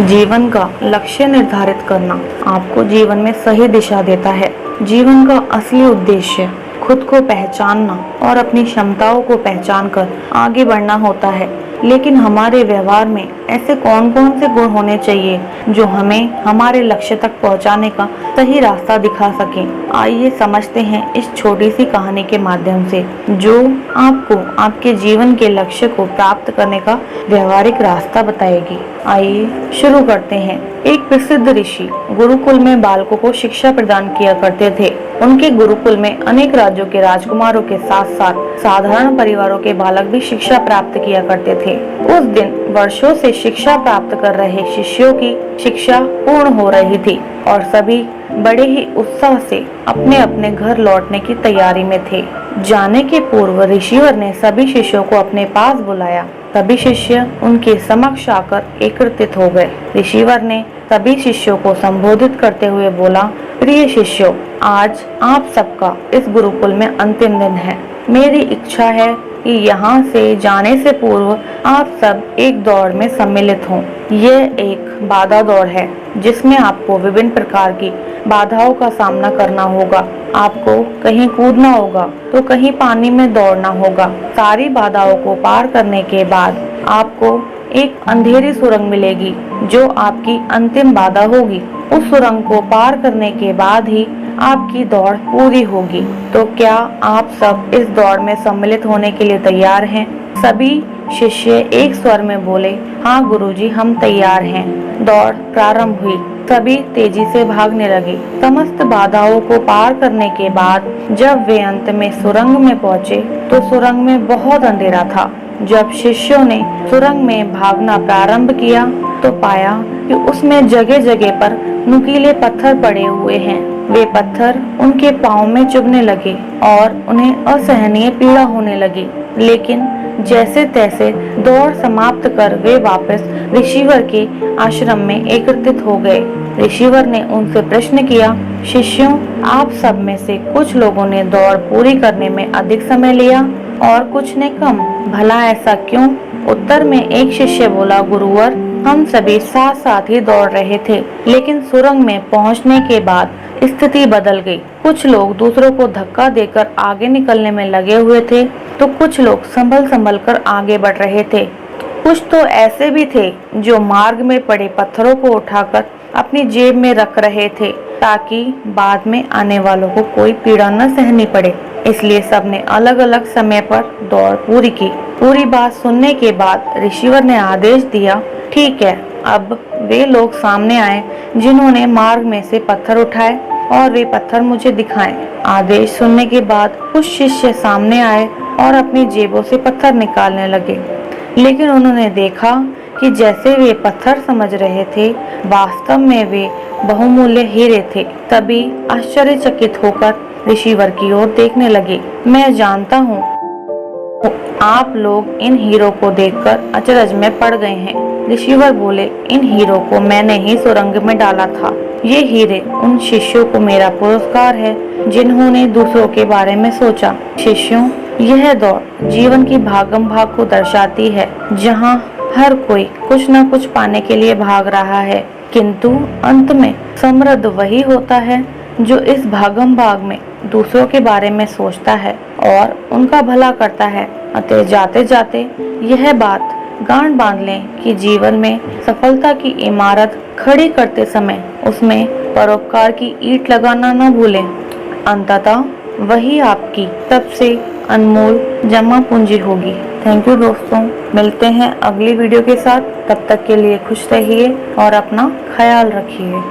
जीवन का लक्ष्य निर्धारित करना आपको जीवन में सही दिशा देता है। जीवन का असली उद्देश्य खुद को पहचानना और अपनी क्षमताओं को पहचान कर आगे बढ़ना होता है। लेकिन हमारे व्यवहार में ऐसे कौन कौन से गुण होने चाहिए जो हमें हमारे लक्ष्य तक पहुंचाने का सही रास्ता दिखा सके। आइए समझते हैं इस छोटी सी कहानी के माध्यम से, जो आपको आपके जीवन के लक्ष्य को प्राप्त करने का व्यवहारिक रास्ता बताएगी। आइए शुरू करते हैं। एक प्रसिद्ध ऋषि गुरुकुल में बालकों को शिक्षा प्रदान किया करते थे। उनके गुरुकुल में अनेक राज्यों के राजकुमारों के साथ साथ साधारण परिवारों के बालक भी शिक्षा प्राप्त किया करते थे। उस दिन वर्षों से शिक्षा प्राप्त कर रहे शिष्यों की शिक्षा पूर्ण हो रही थी और सभी बड़े ही उत्साह से अपने अपने घर लौटने की तैयारी में थे। जाने के पूर्व ऋषिवर ने सभी शिष्यों को अपने पास बुलाया। सभी शिष्य उनके समक्ष आकर एकत्रित हो गए। ऋषिवर ने सभी शिष्यों को संबोधित करते हुए बोला, प्रिय शिष्यों, आज आप सबका इस गुरुकुल में अंतिम दिन है। मेरी इच्छा है कि यहाँ से जाने से पूर्व आप सब एक दौड़ में सम्मिलित हों। यह एक बाधा दौड़ है जिसमें आपको विभिन्न प्रकार की बाधाओं का सामना करना होगा। आपको कहीं कूदना होगा तो कहीं पानी में दौड़ना होगा। सारी बाधाओं को पार करने के बाद आपको एक अंधेरी सुरंग मिलेगी जो आपकी अंतिम बाधा होगी। उस सुरंग को पार करने के बाद ही आपकी दौड़ पूरी होगी। तो क्या आप सब इस दौड़ में सम्मिलित होने के लिए तैयार हैं? सभी शिष्य एक स्वर में बोले, हाँ गुरुजी, हम तैयार हैं। दौड़ प्रारंभ हुई। सभी तेजी से भागने लगे। समस्त बाधाओं को पार करने के बाद जब वे अंत में सुरंग में पहुंचे तो सुरंग में बहुत अंधेरा था। जब शिष्यों ने सुरंग में भागना प्रारंभ किया तो पाया कि उसमें जगह जगह पर नुकीले पत्थर पड़े हुए हैं। वे पत्थर उनके पाँव में चुभने लगे और उन्हें असहनीय पीड़ा होने लगी। लेकिन जैसे तैसे दौड़ समाप्त कर वे वापस ऋषिवर के आश्रम में एकत्रित हो गए। ऋषिवर ने उनसे प्रश्न किया, शिष्यों, आप सब में से कुछ लोगों ने दौड़ पूरी करने में अधिक समय लिया और कुछ ने कम। भला ऐसा क्यों? उत्तर में एक शिष्य बोला, गुरुवर, हम सभी साथ साथ ही दौड़ रहे थे, लेकिन सुरंग में पहुंचने के बाद स्थिति बदल गई। कुछ लोग दूसरों को धक्का देकर आगे निकलने में लगे हुए थे तो कुछ लोग संभल कर आगे बढ़ रहे थे। कुछ तो ऐसे भी थे जो मार्ग में पड़े पत्थरों को उठाकर अपनी जेब में रख रहे थे ताकि बाद में आने वालों को कोई पीड़ा न सहनी पड़े। इसलिए सबने अलग अलग समय पर दौड़ पूरी की। पूरी बात सुनने के बाद ऋषिवर ने आदेश दिया, ठीक है, अब वे लोग सामने आए जिन्होंने मार्ग में से पत्थर उठाए और वे पत्थर मुझे दिखाएं। आदेश सुनने के बाद कुछ शिष्य सामने आए और अपनी जेबों से पत्थर निकालने लगे, लेकिन उन्होंने देखा कि जैसे वे पत्थर समझ रहे थे, वास्तव में वे बहुमूल्य हीरे थे। तभी आश्चर्यचकित होकर ऋषिवर की ओर देखने लगे। मैं जानता हूँ आप लोग इन हीरों को देखकर अचरज में पड़ गए हैं। ऋषिवर बोले, इन हीरों को मैंने ही सुरंग में डाला था। ये हीरे उन शिष्यों को मेरा पुरस्कार है जिन्होंने दूसरों के बारे में सोचा। शिष्यों, यह दौड़ जीवन की भागम भाग को दर्शाती है, जहाँ हर कोई कुछ न कुछ पाने के लिए भाग रहा है, किंतु अंत में समृद्ध वही होता है जो इस भागम भाग में दूसरों के बारे में सोचता है और उनका भला करता है। अतः जाते जाते यह बात गांठ बांध लें कि जीवन में सफलता की इमारत खड़ी करते समय उसमें परोपकार की ईंट लगाना न भूलें। अंततः वही आपकी सबसे अनमोल जमा पूंजी होगी। थैंक यू दोस्तों, मिलते हैं अगली वीडियो के साथ। तब तक के लिए खुश रहिए और अपना ख्याल रखिए।